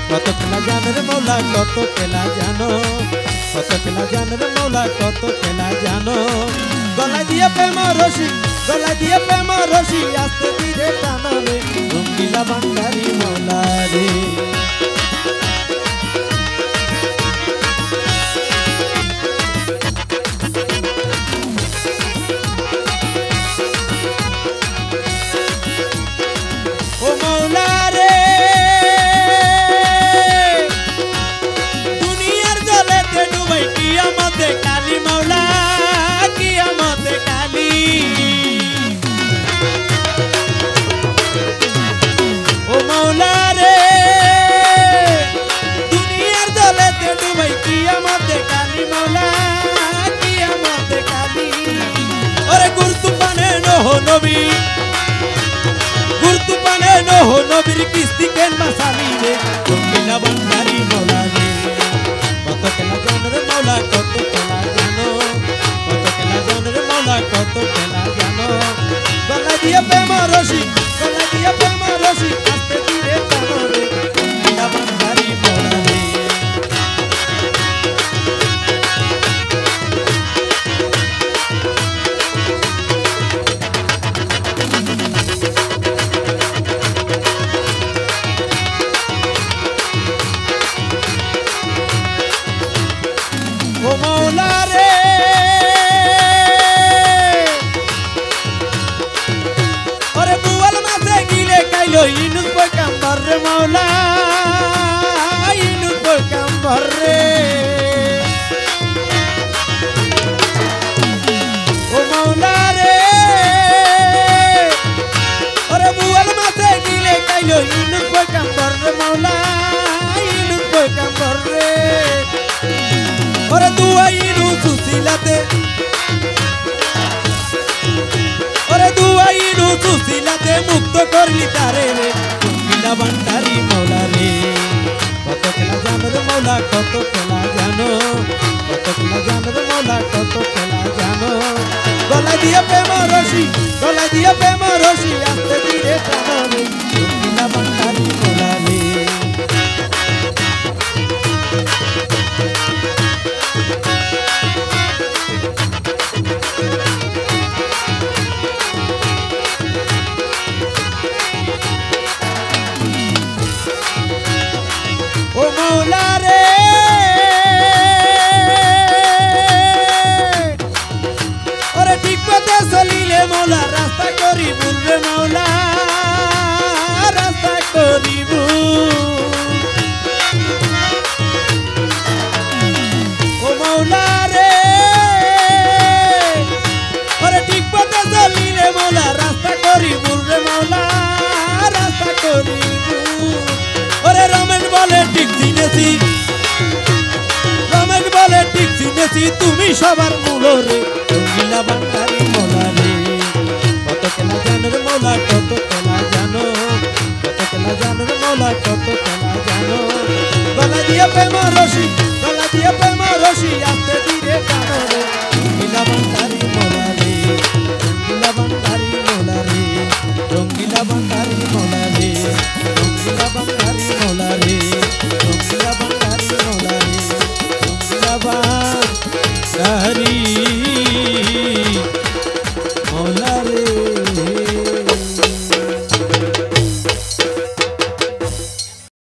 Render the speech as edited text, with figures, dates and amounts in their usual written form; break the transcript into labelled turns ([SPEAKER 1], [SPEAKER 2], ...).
[SPEAKER 1] কত খেলা জানো রে মৌলা কত খেলা জানো, কত খেলা জানো রে মৌলা কত খেলা জানো। গলা দিয়ে প্রেম রশি, গলা দিয়ে প্রেম রশি আস্তে ধীরে টানো রে রঙ্গিলা বাঙ্গারি মৌলা রে। काली मौला कियामत काली ओ मौला रे दुनियार जलेते डुबाई कियामत काली मौला कियामत काली। ओरे गुरतु पाने नहो नबी, गुरतु पाने नहो नबीर किस्ती केन बासाली रे रंगीला बांगारी मौला रे। কত খেলা জানো রে মৌলা কত খেলা জানো, কত খেলা জানো রে মৌলা কত খেলা জানো। গলা দিয়ে প্রেম রশি, গলা দিয়ে প্রেম রশি আস্তে ধীরে টানো রে রঙ্গিলা বাঙ্গারি মৌলা রে। ও মৌলা রে ওরে বুয়াল মাছে গিলে খাইলো ইনুস পয়গাম্বর রে মৌলা ইনুস পয়গাম্বর রে। ও মৌলা রে ওরে বুয়াল মাছে গিলে খাইলো ইনুস পয়গাম্বর রে মৌলা ইনুস পয়গাম্বর রে। ওরে দুয়াইনু সুসিলাতে, ওরে দুয়াইনু সুসিলাতে মুক্ত করলি তারে রে রঙ্গিলা বান্ডারি মৌলা রে। কত খেলা জানো রে মৌলা কত খেলা জানো, কত খেলা জানো রে মৌলা কত খেলা জানো। গলা দিয়ে প্রেম রশি, গলা দিয়ে প্রেম রশি আস্তে ধীরে টানো রে রঙ্গিলা বান্ডারি মৌলা রে। ও মৌলা রে ওরে ঠিক পথে চলিলে মৌলা রাস্তা করি ভুল রে মৌলা রাস্তা করি ভুল। ও মৌলা রে ওরে ঠিক পথে চলিলে মৌলা রাস্তা করি ভুল রে মৌলা রাস্তা করি ভুল। ওরে রমেশ বলে ঠিক চিনেছি, রমেশ বলে ঠিক চিনেছি তুমি সবার মূল রে রঙ্গিলা বাঙ্গারি মৌলা রে। কত খেলা জানো রে মৌলা কত খেলা জানো, কত খেলা জানো রে মৌলা কত খেলা জানো। গলা দিয়ে প্রেম রশি, গলা দিয়ে প্রেম রশি আস্তে ধীরে টানো রে রঙ্গিলা বাঙ্গারি